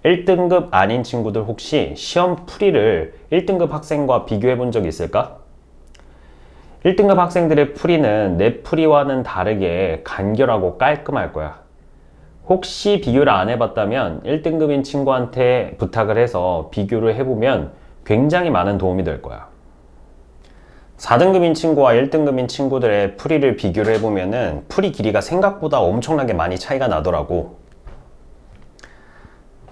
1등급 아닌 친구들 혹시 시험 풀이를 1등급 학생과 비교해 본 적이 있을까? 1등급 학생들의 풀이는 내 풀이와는 다르게 간결하고 깔끔할 거야. 혹시 비교를 안 해봤다면 1등급인 친구한테 부탁을 해서 비교를 해보면 굉장히 많은 도움이 될 거야. 4등급인 친구와 1등급인 친구들의 풀이를 비교를 해보면은 풀이 길이가 생각보다 엄청나게 많이 차이가 나더라고.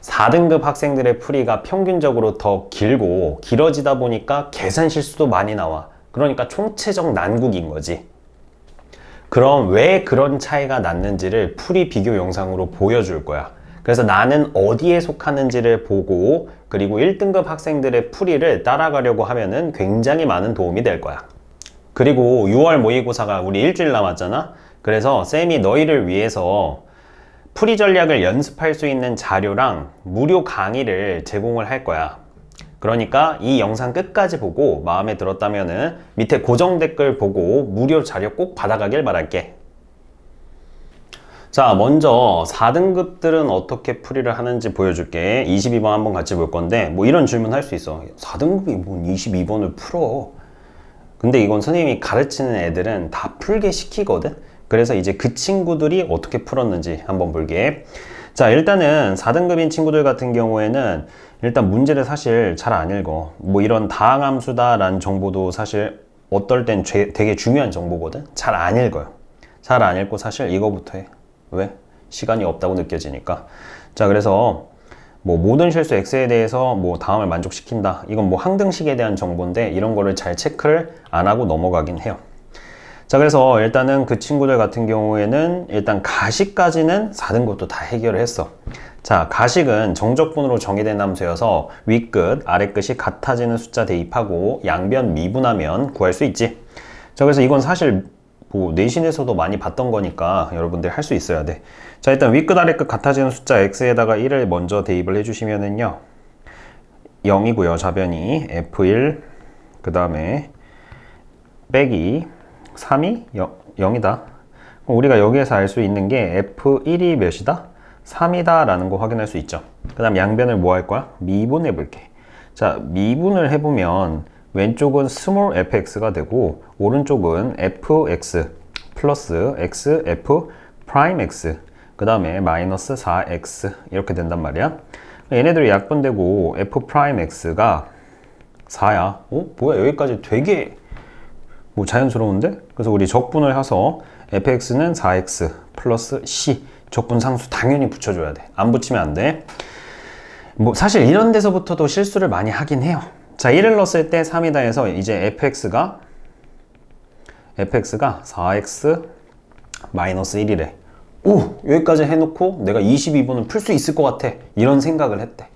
4등급 학생들의 풀이가 평균적으로 더 길고 길어지다 보니까 계산 실수도 많이 나와. 그러니까 총체적 난국인 거지. 그럼 왜 그런 차이가 났는지를 풀이 비교 영상으로 보여줄 거야. 그래서 나는 어디에 속하는지를 보고 그리고 1등급 학생들의 풀이를 따라가려고 하면은 굉장히 많은 도움이 될 거야. 그리고 6월 모의고사가 우리 일주일 남았잖아. 그래서 쌤이 너희를 위해서 풀이 전략을 연습할 수 있는 자료랑 무료 강의를 제공을 할 거야. 그러니까 이 영상 끝까지 보고 마음에 들었다면은 밑에 고정 댓글 보고 무료 자료 꼭 받아가길 바랄게. 자, 먼저 4등급들은 어떻게 풀이를 하는지 보여줄게. 22번 한번 같이 볼 건데 뭐 이런 질문 할 수 있어. 4등급이 뭔 22번을 풀어. 근데 이건 선생님이 가르치는 애들은 다 풀게 시키거든. 그래서 이제 그 친구들이 어떻게 풀었는지 한번 볼게. 자, 일단은 4등급인 친구들 같은 경우에는 일단 문제를 사실 잘 안 읽어. 뭐 이런 다항함수다 라는 정보도 사실 어떨 땐 되게 중요한 정보거든. 잘 안 읽어요. 잘 안 읽고 사실 이거부터 해. 왜? 시간이 없다고 느껴지니까. 자, 그래서 뭐 모든 실수 x에 대해서 뭐 다항을 만족시킨다. 이건 뭐 항등식에 대한 정보인데 이런 거를 잘 체크를 안 하고 넘어가긴 해요. 자, 그래서 일단은 그 친구들 같은 경우에는 일단 가식까지는 4등급도 다 해결을 했어. 자, 가식은 정적분으로 정의된 함수여서 윗끝, 아래끝이 같아지는 숫자 대입하고 양변 미분하면 구할 수 있지. 자, 그래서 이건 사실 뭐 내신에서도 많이 봤던 거니까 여러분들 할 수 있어야 돼. 자, 일단 윗끝, 아래끝 같아지는 숫자 x에다가 1을 먼저 대입을 해주시면은요. 0이고요, 좌변이. f1, 그 다음에 빼기 3이 0이다. 우리가 여기에서 알 수 있는 게 F1이 몇이다? 3이다 라는 거 확인할 수 있죠. 그 다음 양변을 뭐 할 거야? 미분해 볼게. 자, 미분을 해보면 왼쪽은 스몰 fx가 되고 오른쪽은 fx 플러스 x f 프라임 x 그 다음에 마이너스 4x 이렇게 된단 말이야. 얘네들이 약분되고 f 프라임 x가 4야. 뭐야, 여기까지 되게 뭐 자연스러운데? 그래서 우리 적분을 해서 fx는 4x 플러스 c 적분 상수 당연히 붙여줘야 돼. 안 붙이면 안 돼. 뭐 사실 이런 데서부터도 실수를 많이 하긴 해요. 자, 1을 넣었을 때 3이다 해서 이제 fx가 4x 마이너스 1이래. 오! 여기까지 해놓고 내가 22번을 풀 수 있을 것 같아. 이런 생각을 했대.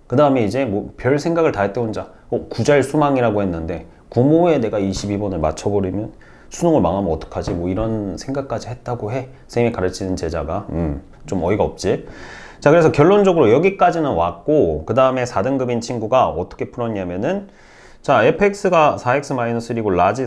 그 다음에 이제 뭐 별 생각을 다 했대 혼자. 구자일 수망이라고 했는데 구모에 내가 22번을 맞춰버리면 수능을 망하면 어떡하지? 뭐 이런 생각까지 했다고 해. 선생님이 가르치는 제자가. 좀 어이가 없지. 자, 그래서 결론적으로 여기까지는 왔고 그 다음에 4등급인 친구가 어떻게 풀었냐면은 자, fx가 4x-1이고 라지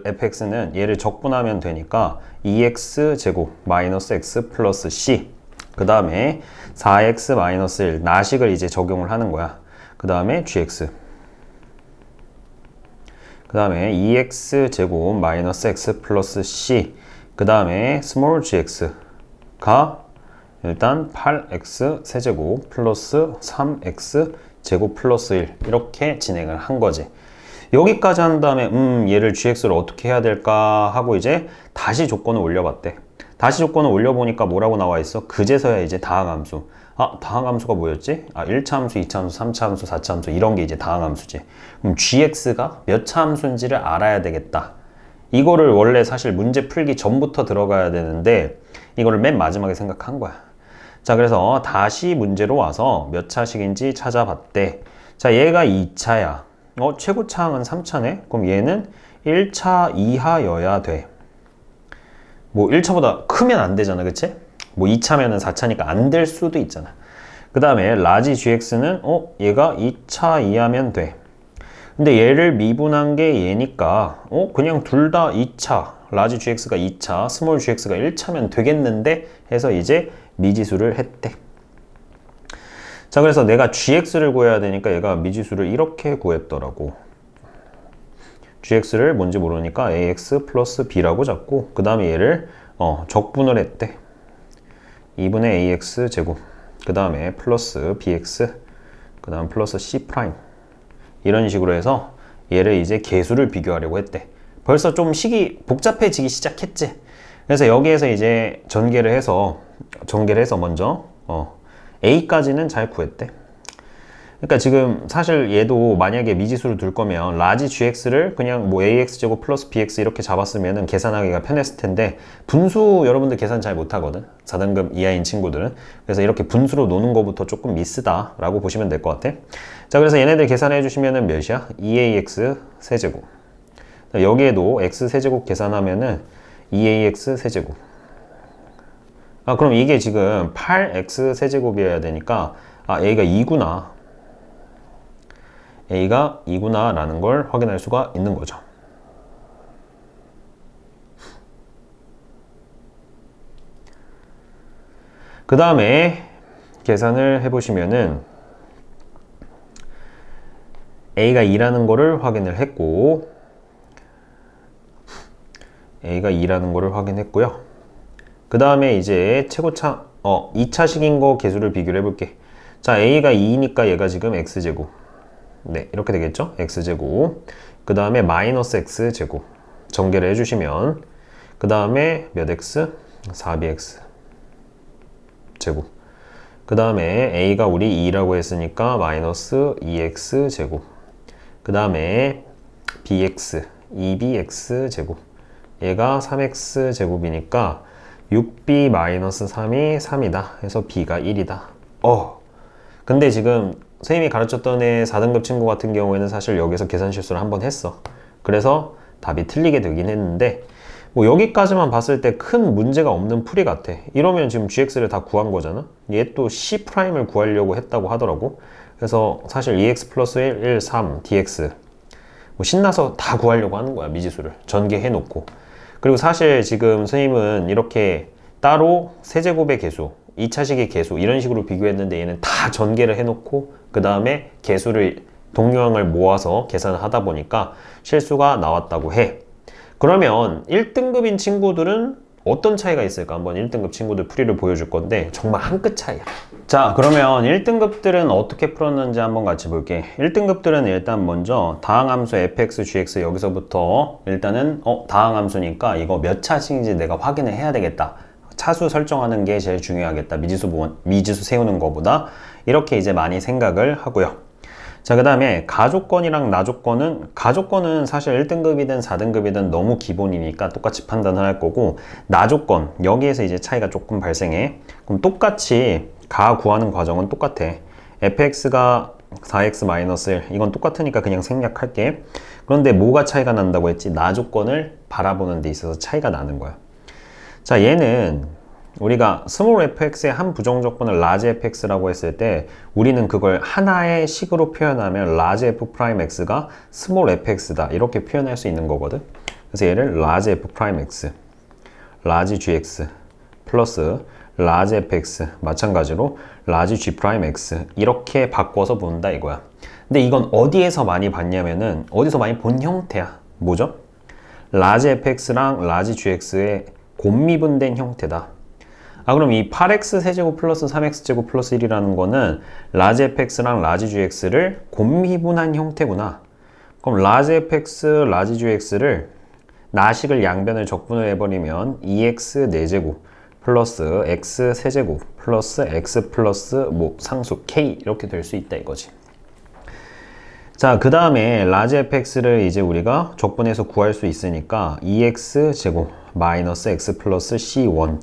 fx는 얘를 적분하면 되니까 2x 제곱 마이너스 x 플러스 c 그 다음에 4x-1 나식을 이제 적용을 하는 거야. 그 다음에 gx 그 다음에 2x 제곱 마이너스 x 플러스 c 그 다음에 스몰 gx가 일단 8x 세제곱 플러스 3x 제곱 플러스 1 이렇게 진행을 한 거지. 여기까지 한 다음에 얘를 gx를 어떻게 해야 될까 하고 이제 다시 조건을 올려봤대. 다시 조건을 올려보니까 뭐라고 나와 있어? 그제서야 이제 다항함수. 다항함수가 뭐였지? 1차 함수, 2차 함수, 3차 함수, 4차 함수 이런 게 이제 다항함수지. 그럼 gx가 몇 차 함수인지를 알아야 되겠다. 이거를 원래 사실 문제 풀기 전부터 들어가야 되는데 이거를 맨 마지막에 생각한 거야. 자, 그래서 다시 문제로 와서 몇 차식인지 찾아봤대. 자, 얘가 2차야. 최고차항은 3차네? 그럼 얘는 1차 이하여야 돼. 뭐 1차보다 크면 안 되잖아, 그치? 뭐 2차면은 4차니까 안 될 수도 있잖아. 그 다음에 라지 gx는 얘가 2차 이하면 돼. 근데 얘를 미분한 게 얘니까 그냥 둘 다 2차 라지 gx가 2차 스몰 gx가 1차면 되겠는데 해서 이제 미지수를 했대. 자, 그래서 내가 gx를 구해야 되니까 얘가 미지수를 이렇게 구했더라고. gx를 뭔지 모르니까 ax 플러스 b라고 잡고 그 다음에 얘를 적분을 했대. 2분의 ax 제곱 그 다음에 플러스 bx 그 다음 플러스 c 프라임 이런 식으로 해서 얘를 이제 계수를 비교하려고 했대. 벌써 좀 식이 복잡해지기 시작했지. 그래서 여기에서 이제 전개를 해서 먼저 a까지는 잘 구했대. 그러니까 지금 사실 얘도 만약에 미지수를 둘 거면 라지 gx를 그냥 뭐 ax제곱 플러스 bx 이렇게 잡았으면 계산하기가 편했을 텐데 분수 여러분들 계산 잘 못하거든. 4등급 이하인 친구들은. 그래서 이렇게 분수로 노는 거부터 조금 미스다 라고 보시면 될 것 같아. 자, 그래서 얘네들 계산해 주시면은 몇이야? 2ax 세제곱. 여기에도 x 세제곱 계산하면은 2ax 세제곱. 아, 그럼 이게 지금 8x 세제곱이어야 되니까 a가 2구나. a가 2구나 라는 걸 확인할 수가 있는 거죠. 그 다음에 계산을 해보시면은 a가 2라는 거를 확인을 했고 a가 2라는 거를 확인했고요. 그 다음에 이제 최고차 2차식인 거 계수를 비교를 해볼게. 자, a가 2니까 얘가 지금 x제곱. 네, 이렇게 되겠죠? x제곱. 그 다음에 마이너스 x제곱. 전개를 해주시면 그 다음에 몇 x? 4bx 제곱. 그 다음에 a가 우리 2라고 했으니까 마이너스 2x 제곱. 그 다음에 bx 2bx 제곱. 얘가 3x 제곱이니까 6b 마이너스 3이 3이다. 해서 b가 1이다. 근데 지금 선생님이 가르쳤던 애 4등급 친구 같은 경우에는 사실 여기서 계산 실수를 한번 했어. 그래서 답이 틀리게 되긴 했는데 뭐 여기까지만 봤을 때 큰 문제가 없는 풀이 같아. 이러면 지금 gx를 다 구한 거잖아. 얘 또 c'을 구하려고 했다고 하더라고. 그래서 사실 2x 플러스 1, 1, 3, dx 뭐 신나서 다 구하려고 하는 거야. 미지수를 전개해 놓고. 그리고 사실 지금 선생님은 이렇게 따로 세제곱의 개수 2차식의 개수 이런 식으로 비교했는데 얘는 다 전개를 해놓고 그 다음에 개수를 동요항을 모아서 계산을 하다 보니까 실수가 나왔다고 해. 그러면 1등급인 친구들은 어떤 차이가 있을까? 한번 1등급 친구들 풀이를 보여줄 건데 정말 한 끗 차이야. 자, 그러면 1등급들은 어떻게 풀었는지 한번 같이 볼게. 1등급들은 일단 먼저 다항함수 fx, gx 여기서부터 일단은 다항함수니까 이거 몇 차식인지 내가 확인을 해야 되겠다. 차수 설정하는 게 제일 중요하겠다. 미지수 세우는 것보다 이렇게 이제 많이 생각을 하고요. 자, 그 다음에 가조건이랑 가조건은 사실 1등급이든 4등급이든 너무 기본이니까 똑같이 판단을 할 거고 나조건 여기에서 이제 차이가 조금 발생해. 그럼 똑같이 가 구하는 과정은 똑같아. fx가 4x-1 이건 똑같으니까 그냥 생략할게. 그런데 뭐가 차이가 난다고 했지? 나조건을 바라보는 데 있어서 차이가 나는 거야. 자, 얘는 우리가 스몰 fx의 한 부정적분을 라지 fx라고 했을 때 우리는 그걸 하나의 식으로 표현하면 라지 f'x가 스몰 fx다 이렇게 표현할 수 있는 거거든. 그래서 얘를 라지 f'x, 라지 gx 플러스 라지 fx 마찬가지로 라지 g'x 이렇게 바꿔서 본다 이거야. 근데 이건 어디에서 많이 봤냐면은 어디서 많이 본 형태야. 뭐죠? 라지 fx랑 라지 gx의 곱미분된 형태다. 그럼 이 8x 세제곱 플러스 3x 제곱 플러스 1이라는 거는 라지 fx랑 라지 gx를 곱미분한 형태구나. 그럼 라지 fx, 라지 gx를 나식을 양변을 적분을 해버리면 2x 4제곱 플러스 x 세제곱 플러스 x 플러스 뭐 상수 k 이렇게 될 수 있다 이거지. 자, 그 다음에 라지 fx를 이제 우리가 적분해서 구할 수 있으니까 2x 제곱 마이너스 x 플러스 c1.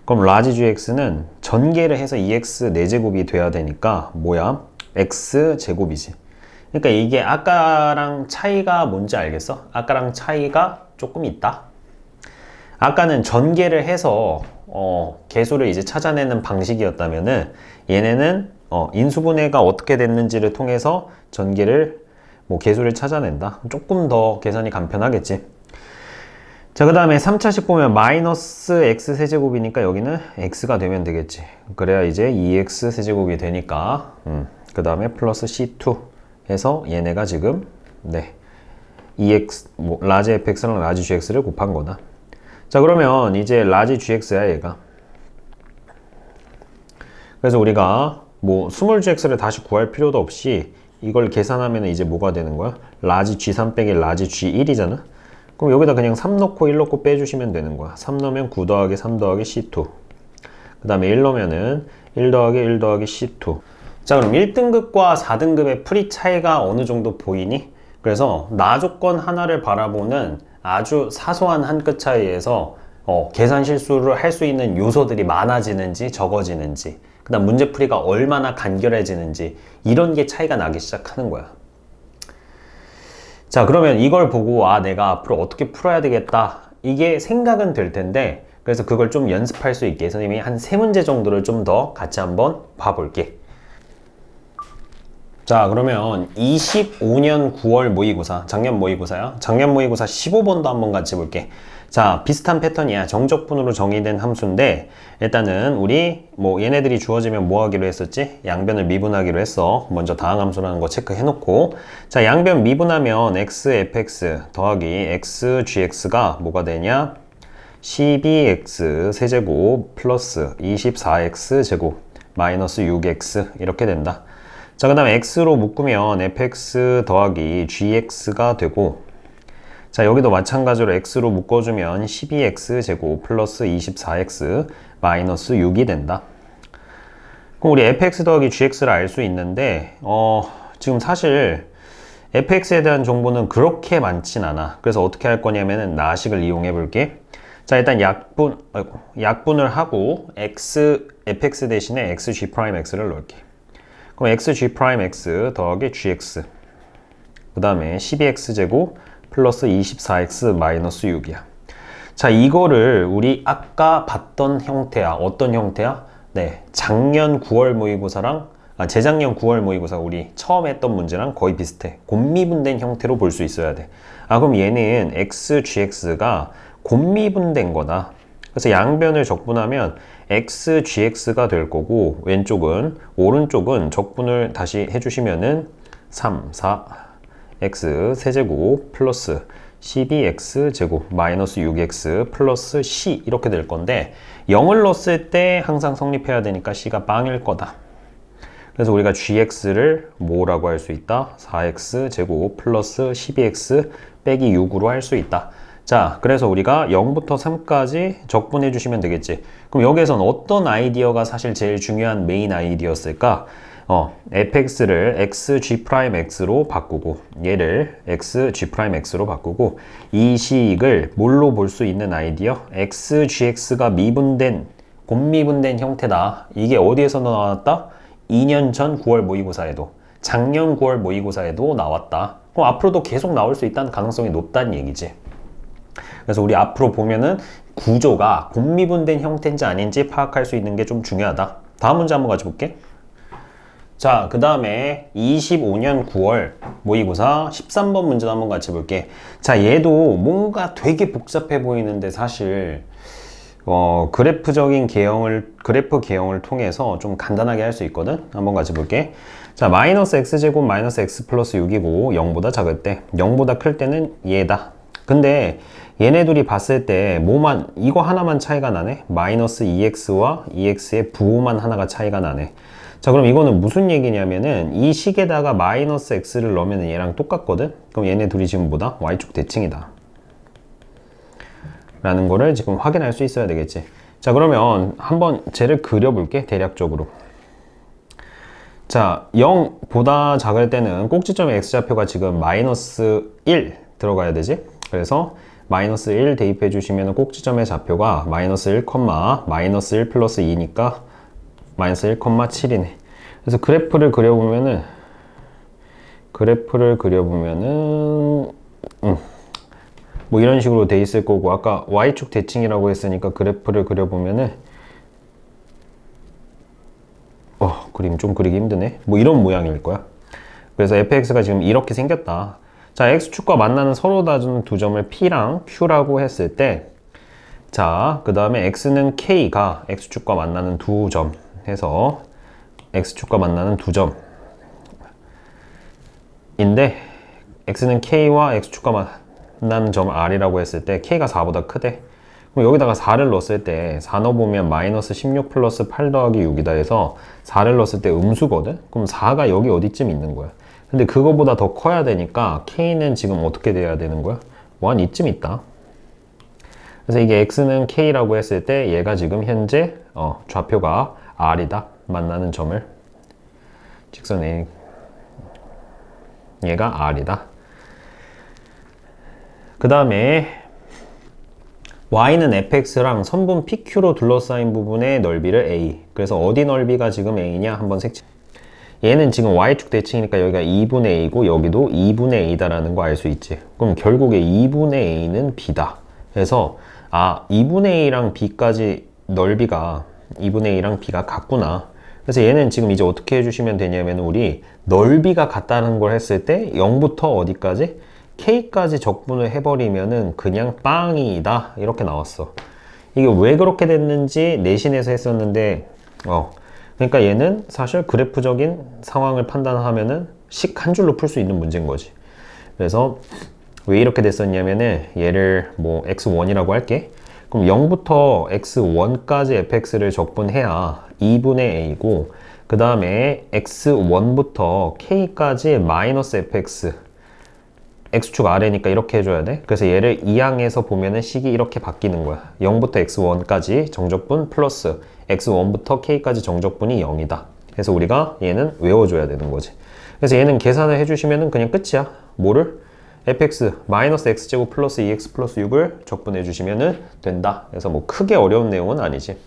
그럼 라지 gx는 전개를 해서 2x 4제곱이 돼야 되니까 뭐야? x 제곱이지. 그러니까 이게 아까랑 차이가 뭔지 알겠어? 아까랑 차이가 조금 있다. 아까는 전개를 해서 개수를 이제 찾아내는 방식이었다면은 얘네는 인수분해가 어떻게 됐는지를 통해서 전개를 개수를 찾아낸다. 조금 더 계산이 간편하겠지. 자, 그 다음에 3차식 보면 마이너스 x 세제곱이니까 여기는 x가 되면 되겠지. 그래야 이제 2x 세제곱이 되니까 그 다음에 플러스 c2 해서 얘네가 지금 2x 뭐 라지 fx랑 라지 gx를 곱한 거다. 자, 그러면 이제 라지 gx야 얘가. 그래서 우리가 뭐 스몰 gx를 다시 구할 필요도 없이 이걸 계산하면 이제 뭐가 되는 거야? 라지 g3 빼기 라지 g1이잖아. 그럼 여기다 그냥 3 넣고 1 넣고 빼주시면 되는 거야. 3 넣으면 9 더하기 3 더하기 C2. 그 다음에 1 넣으면은 1 더하기 1 더하기 C2. 자, 그럼 1등급과 4등급의 풀이 차이가 어느 정도 보이니? 그래서 나 조건 하나를 바라보는 아주 사소한 한 끗 차이에서 계산 실수를 할 수 있는 요소들이 많아지는지 적어지는지, 그 다음 문제풀이가 얼마나 간결해지는지, 이런 게 차이가 나기 시작하는 거야. 자, 그러면 이걸 보고 내가 앞으로 어떻게 풀어야 되겠다, 이게 생각은 될 텐데, 그래서 그걸 좀 연습할 수 있게 선생님이 한 3문제 정도를 좀 더 같이 한번 봐볼게. 자, 그러면 25년 9월 모의고사, 작년 모의고사야. 작년 모의고사 15번도 한번 같이 볼게. 자, 비슷한 패턴이야. 정적분으로 정의된 함수인데, 일단은 우리 얘네들이 주어지면 뭐 하기로 했었지? 양변을 미분하기로 했어. 먼저 다항함수라는 거 체크해 놓고, 자, 양변 미분하면 xfx 더하기 xgx가 뭐가 되냐? 12x 세제곱 플러스 24x 제곱 마이너스 6x 이렇게 된다. 자, 그 다음에 x로 묶으면 fx 더하기 gx가 되고, 자, 여기도 마찬가지로 x로 묶어주면 12x 제곱 플러스 24x 마이너스 6이 된다. 그럼 우리 fx 더하기 gx를 알 수 있는데 지금 사실 fx에 대한 정보는 그렇게 많진 않아. 그래서 어떻게 할 거냐면은 나식을 이용해 볼게. 자, 일단 약분을 하고 fx 대신에 xg'x를 넣을게. 그럼 xg'x 더하기 gx, 그 다음에 12x제곱 플러스 24x 마이너스 6이야. 자, 이거를 우리 아까 봤던 형태야. 어떤 형태야? 작년 9월 모의고사랑 재작년 9월 모의고사 우리 처음 했던 문제랑 거의 비슷해. 곱미분된 형태로 볼 수 있어야 돼. 그럼 얘는 xgx가 곱미분된 거다. 그래서 양변을 적분하면 xgx가 될 거고, 오른쪽은 적분을 다시 해주시면은 3, 4, x 세제곱 플러스 12x 제곱 마이너스 6x 플러스 c 이렇게 될 건데, 0을 넣었을 때 항상 성립해야 되니까 c가 빵일 거다. 그래서 우리가 gx를 뭐라고 할 수 있다? 4x 제곱 플러스 12x 빼기 6으로 할 수 있다. 자, 그래서 우리가 0부터 3까지 적분해 주시면 되겠지. 그럼 여기에선 어떤 아이디어가 사실 제일 중요한 메인 아이디어였을까? fx를 xg'x로 바꾸고, 얘를 xg'x로 바꾸고, 이 식을 뭘로 볼 수 있는 아이디어? xgx가 곱미분된 형태다. 이게 어디에서 나왔다? 2년 전 9월 모의고사에도, 작년 9월 모의고사에도 나왔다. 그럼 앞으로도 계속 나올 수 있다는 가능성이 높다는 얘기지. 그래서 우리 앞으로 보면은 구조가 곱미분된 형태인지 아닌지 파악할 수 있는 게 좀 중요하다. 다음 문제 한번 같이 볼게. 자, 그 다음에 25년 9월 모의고사 13번 문제도 한번 같이 볼게. 자, 얘도 뭔가 되게 복잡해 보이는데 사실 그래프 개형을 통해서 좀 간단하게 할 수 있거든. 한번 같이 볼게. 자, 마이너스 x제곱 마이너스 x 플러스 6이고 0보다 작을 때, 0보다 클 때는 얘다. 근데 얘네 둘이 봤을 때 이거 하나만 차이가 나네. 마이너스 2x와 2x의 부호만 하나가 차이가 나네. 자, 그럼 이거는 무슨 얘기냐면은 이 식에다가 마이너스 x를 넣으면 얘랑 똑같거든. 그럼 얘네 둘이 지금 뭐다? y축 대칭이다 라는 거를 지금 확인할 수 있어야 되겠지. 자, 그러면 한번 쟤를 그려볼게. 대략적으로. 자, 0보다 작을 때는 꼭지점의 x좌표가 지금 마이너스 1 들어가야 되지. 그래서 마이너스 1 대입해 주시면 꼭지점의 좌표가 마이너스 1, 마이너스 1 플러스 2니까 마이너스 1,7이네. 그래서 그래프를 그려보면은 뭐 이런 식으로 돼 있을 거고, 아까 y축 대칭이라고 했으니까 그래프를 그려보면은 그림 좀 그리기 힘드네. 뭐 이런 모양일 거야. 그래서 fx가 지금 이렇게 생겼다. 자, x축과 만나는 서로 다른 두 점을 p랑 q라고 했을 때, 자, 그 다음에 x는 k가 x축과 만나는 두 점 해서 x축과 만나는 두 점인데, x는 k와 x축과 만나는 점 r이라고 했을 때 k가 4보다 크대. 그럼 여기다가 4를 넣었을 때 4 넣어보면 마이너스 16 플러스 8 더하기 6이다 해서 4를 넣었을 때 음수거든? 그럼 4가 여기 어디쯤 있는 거야. 근데 그거보다 더 커야 되니까 k는 지금 어떻게 돼야 되는 거야? 뭐 한 이쯤 있다. 그래서 이게 x는 k라고 했을 때 얘가 지금 현재 좌표가 r이다. 만나는 점을 직선 A 얘가 r이다. 그 다음에 y는 fx랑 선분 pq로 둘러싸인 부분의 넓이를 a. 그래서 어디 넓이가 지금 a냐 한번 색칠. 얘는 지금 y축 대칭이니까 여기가 2분의 a고 여기도 2분의 a다라는 거 알 수 있지. 그럼 결국에 2분의 a는 b다. 그래서 2분의 a랑 b까지 넓이가 2분의 a랑 b가 같구나. 그래서 얘는 지금 이제 어떻게 해주시면 되냐면 우리 넓이가 같다는 걸 했을 때 0부터 어디까지? k까지 적분을 해버리면은 그냥 빵이다 이렇게 나왔어. 이게 왜 그렇게 됐는지 내신에서 했었는데 그러니까 얘는 사실 그래프적인 상황을 판단하면은 식 한 줄로 풀 수 있는 문제인 거지. 그래서 왜 이렇게 됐었냐면은 얘를 뭐 x1이라고 할게. 그럼 0부터 x1까지 fx를 적분해야 2분의 a고 그 다음에 x1부터 k까지 마이너스 fx x축 아래니까 이렇게 해줘야 돼. 그래서 얘를 이항에서 보면은 식이 이렇게 바뀌는 거야. 0부터 x1까지 정적분 플러스 x1부터 k까지 정적분이 0이다. 그래서 우리가 얘는 외워줘야 되는 거지. 그래서 얘는 계산을 해주시면은 그냥 끝이야. 뭐를? fx 마이너스 x제곱 플러스 2x 플러스 6을 적분해 주시면은 된다. 그래서 뭐 크게 어려운 내용은 아니지.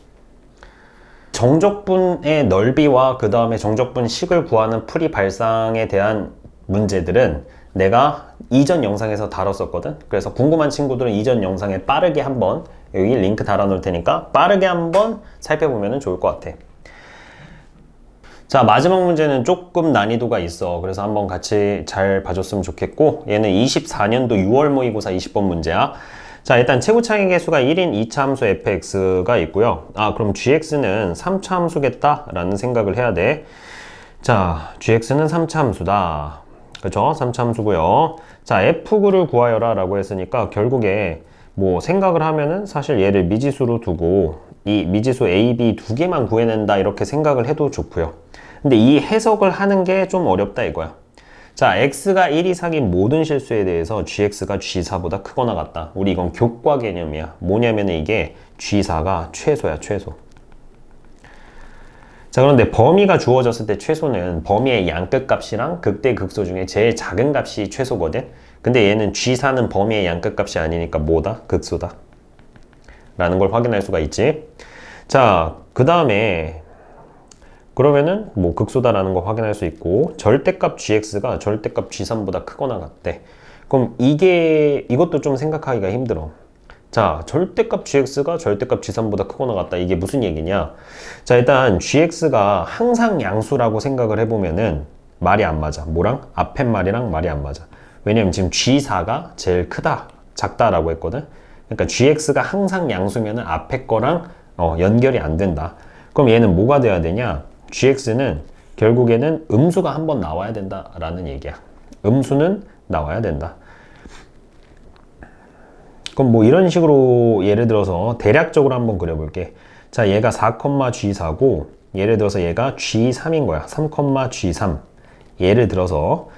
정적분의 넓이와 그 다음에 정적분 식을 구하는 풀이 발상에 대한 문제들은 내가 이전 영상에서 다뤘었거든. 그래서 궁금한 친구들은 이전 영상에 빠르게 한번 여기 링크 달아 놓을 테니까 빠르게 한번 살펴보면 좋을 것 같아. 자, 마지막 문제는 조금 난이도가 있어. 그래서 한번 같이 잘 봐줬으면 좋겠고, 얘는 24년도 6월 모의고사 20번 문제야. 자, 일단 최고차의 개수가 1인 2차 함수 fx가 있고요. 그럼 gx는 3차 함수겠다 라는 생각을 해야 돼. 자, gx는 3차 함수다. 그쵸? 3차 함수고요. 자, f를 구하여라 라고 했으니까 결국에 뭐 생각을 하면은 사실 얘를 미지수로 두고 이 미지수 a, b 두 개만 구해낸다 이렇게 생각을 해도 좋고요. 근데 이 해석을 하는 게 좀 어렵다 이거야. 자, x가 1 이상인 모든 실수에 대해서 gx가 g4보다 크거나 같다. 우리 이건 교과 개념이야. 뭐냐면 이게 g4가 최소야, 최소. 자, 그런데 범위가 주어졌을 때 최소는 범위의 양끝 값이랑 극대 극소 중에 제일 작은 값이 최소거든. 근데 얘는 g4는 범위의 양끝 값이 아니니까 뭐다? 극소다 라는 걸 확인할 수가 있지. 자, 그 다음에 그러면은 뭐 극소다라는 거 확인할 수 있고 절대값 gx가 절대값 g3보다 크거나 같대. 그럼 이것도 좀 생각하기가 힘들어. 자, 절대값 gx가 절대값 g3보다 크거나 같다. 이게 무슨 얘기냐? 자, 일단 gx가 항상 양수라고 생각을 해보면은 말이 안 맞아. 뭐랑? 앞에 말이랑 말이 안 맞아. 왜냐면 지금 g4가 제일 크다, 작다라고 했거든. 그러니까 gx가 항상 양수면은 앞에 거랑 연결이 안 된다. 그럼 얘는 뭐가 돼야 되냐? gx는 결국에는 음수가 한번 나와야 된다라는 얘기야. 음수는 나와야 된다. 그럼 뭐 이런 식으로 예를 들어서 대략적으로 한번 그려볼게. 자, 얘가 4,g4고 예를 들어서 얘가 g3인 거야. 3,g3 예를 들어서.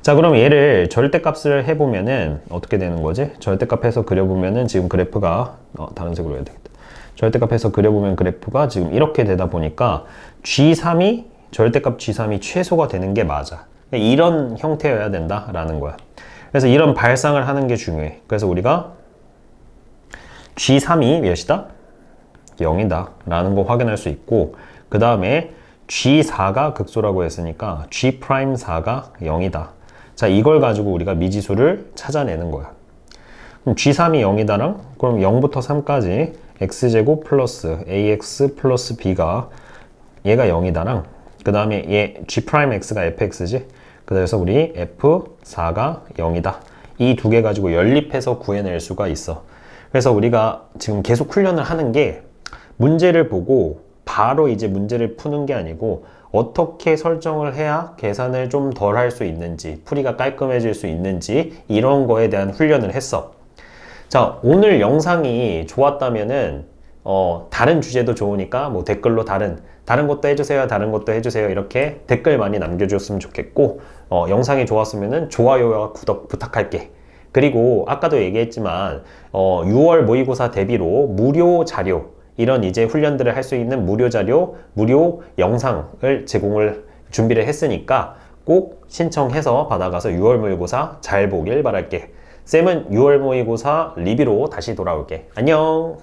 자, 그럼 얘를 절대값을 해보면은 어떻게 되는 거지? 절대값 해서 그려보면은 지금 그래프가 다른 색으로 해야 되겠다. 절대값 해서 그려보면 그래프가 지금 이렇게 되다 보니까 g3이 절대값 g3이 최소가 되는 게 맞아. 이런 형태여야 된다라는 거야. 그래서 이런 발상을 하는 게 중요해. 그래서 우리가 g3이 몇이다? 0이다 라는 거 확인할 수 있고, 그 다음에 g4가 극소라고 했으니까 g'4가 0이다. 자, 이걸 가지고 우리가 미지수를 찾아내는 거야. 그럼 g3이 0이다랑 그럼 0부터 3까지 x제곱 플러스 ax 플러스 b가 얘가 0이다랑 그 다음에 얘 g'x가 fx지. 그래서 우리 F4가 0이다. 이 두 개 가지고 연립해서 구해낼 수가 있어. 그래서 우리가 지금 계속 훈련을 하는 게 문제를 보고 바로 이제 문제를 푸는 게 아니고 어떻게 설정을 해야 계산을 좀 덜 할 수 있는지, 풀이가 깔끔해질 수 있는지 이런 거에 대한 훈련을 했어. 자, 오늘 영상이 좋았다면은 다른 주제도 좋으니까 뭐 댓글로 다른 것도 해주세요, 다른 것도 해주세요 이렇게 댓글 많이 남겨줬으면 좋겠고, 영상이 좋았으면은 좋아요와 구독 부탁할게. 그리고 아까도 얘기했지만 6월 모의고사 대비로 무료 자료, 이런 이제 훈련들을 할 수 있는 무료 자료, 무료 영상을 준비를 했으니까 꼭 신청해서 받아가서 6월 모의고사 잘 보길 바랄게. 쌤은 6월 모의고사 리뷰로 다시 돌아올게. 안녕.